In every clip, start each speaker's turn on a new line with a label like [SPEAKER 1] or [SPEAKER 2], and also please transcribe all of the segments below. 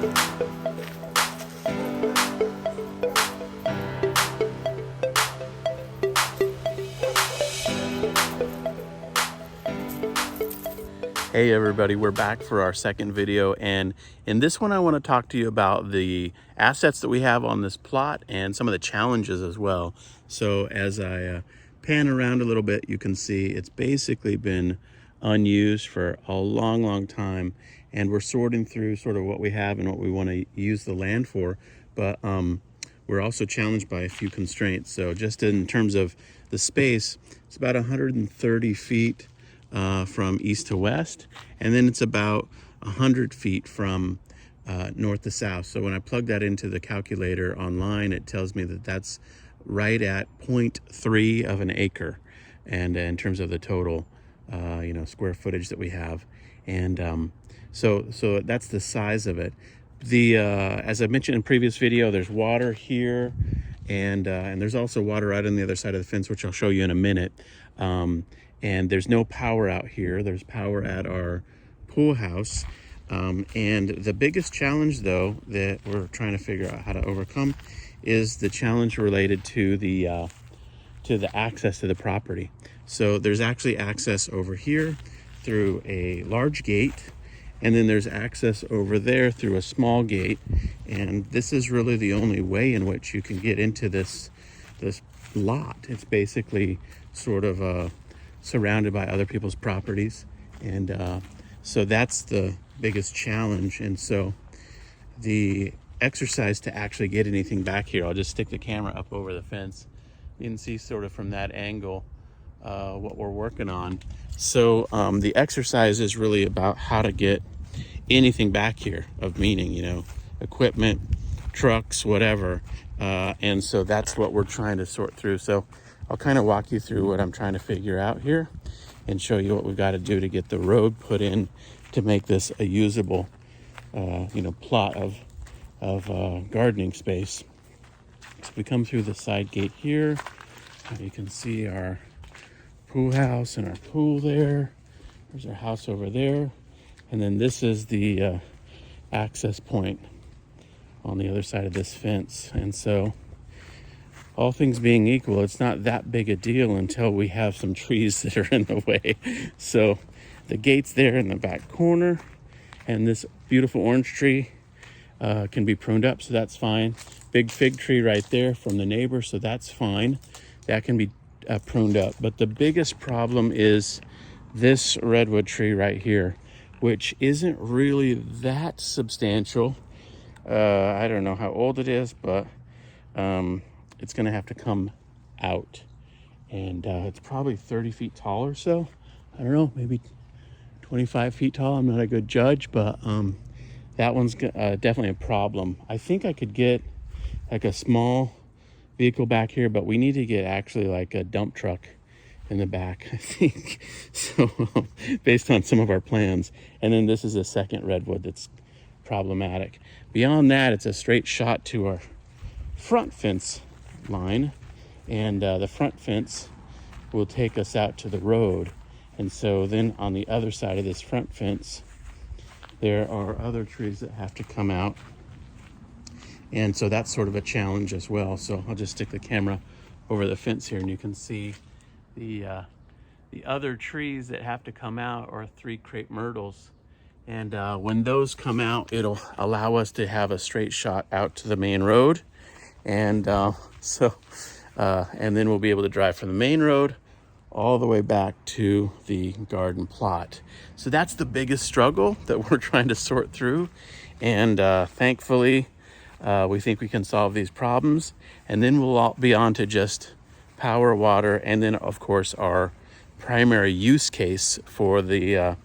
[SPEAKER 1] Hey everybody, we're back for our second video, and in this one I want to talk to you about the assets that we have on this plot and some of the challenges as well. So as I pan around a little bit, you can see it's basically been unused for a long time, and we're sorting through sort of what we have and what we want to use the land for, but we're also challenged by a few constraints. So just in terms of the space, it's about 130 feet from east to west, and then it's about 100 feet from north to south. So when I plug that into the calculator online, it tells me that that's right at 0.3 of an acre, and in terms of the total square footage that we have. And so that's the size of it. As I mentioned in previous video, there's water here, and there's also water right on the other side of the fence, which I'll show you in a minute. And there's no power out here. There's power at our pool house. And the biggest challenge, though, that we're trying to figure out how to overcome is the challenge related to the access to the property. So there's actually access over here through a large gate, and then there's access over there through a small gate. And this is really the only way in which you can get into this lot. It's basically sort of surrounded by other people's properties, and so that's the biggest challenge. And so the exercise to actually get anything back here, I'll just stick the camera up over the fence. You can see sort of from that angle what we're working on. So the exercise is really about how to get anything back here of meaning, equipment, trucks, whatever, and so that's what we're trying to sort through. So I'll kind of walk you through what I'm trying to figure out here and show you what we've got to do to get the road put in to make this a usable, plot of gardening space. So we come through the side gate here. You can see our pool house and our pool there. There's our house over there. And then this is the access point on the other side of this fence. And so all things being equal, it's not that big a deal until we have some trees that are in the way. So the gate's there in the back corner, and this beautiful orange tree can be pruned up, so that's fine. Big fig tree right there from the neighbor, so that's fine. That can be pruned up. But the biggest problem is this redwood tree right here, which isn't really that substantial. I don't know how old it is, but it's going to have to come out, and it's probably 30 feet tall or so. I don't know, maybe 25 feet tall. I'm not a good judge, but that one's definitely a problem. I think I could get like a small vehicle back here, but we need to get actually like a dump truck in the back, I think. So based on some of our plans. And then this is a second redwood that's problematic. Beyond that, it's a straight shot to our front fence line, and the front fence will take us out to the road. And so then on the other side of this front fence, there are other trees that have to come out, and so that's sort of a challenge as well. So I'll just stick the camera over the fence here, and you can see the other trees that have to come out are 3 crepe myrtles, and when those come out, it'll allow us to have a straight shot out to the main road. And and then we'll be able to drive from the main road all the way back to the garden plot. So that's the biggest struggle that we're trying to sort through. And thankfully, we think we can solve these problems. And then we'll all be on to just power, water, and then of course our primary use case for the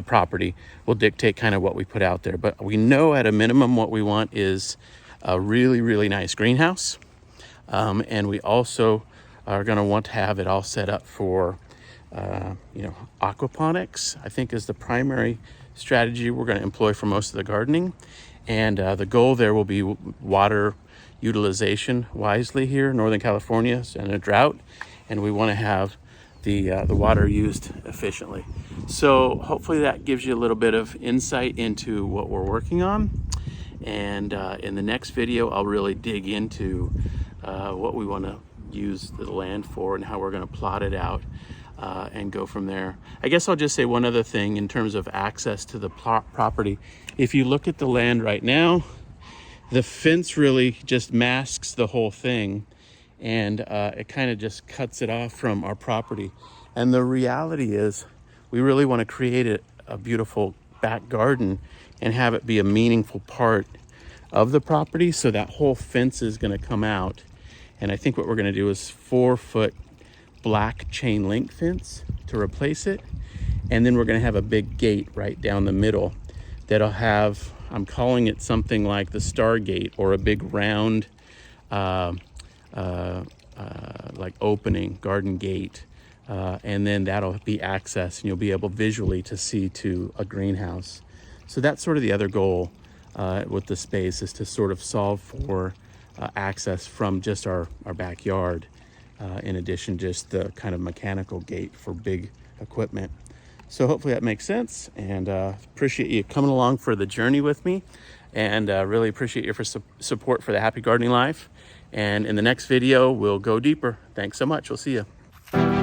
[SPEAKER 1] property will dictate kind of what we put out there. But we know at a minimum what we want is a really nice greenhouse, and we also are going to want to have it all set up for aquaponics, I think, is the primary strategy we're going to employ for most of the gardening. And the goal there will be water utilization wisely here in Northern California and a drought, and we want to have the water used efficiently. So hopefully that gives you a little bit of insight into what we're working on. And in the next video, I'll really dig into what we want to use the land for and how we're going to plot it out and go from there. I guess I'll just say one other thing in terms of access to the property. If you look at the land right now, the fence really just masks the whole thing, and it kind of just cuts it off from our property. And the reality is we really want to create a beautiful back garden and have it be a meaningful part of the property. So that whole fence is going to come out. And I think what we're going to do is 4-foot black chain link fence to replace it. And then we're going to have a big gate right down the middle that'll have, I'm calling it something like the Stargate, or a big round like opening garden gate. And then that'll be access, and you'll be able visually to see to a greenhouse. So that's sort of the other goal with the space, is to sort of solve for access from just our backyard, in addition just the kind of mechanical gate for big equipment. So hopefully that makes sense, and appreciate you coming along for the journey with me, and really appreciate your support for the Happy Gardening Life. And in the next video, we'll go deeper. Thanks so much. We'll see you.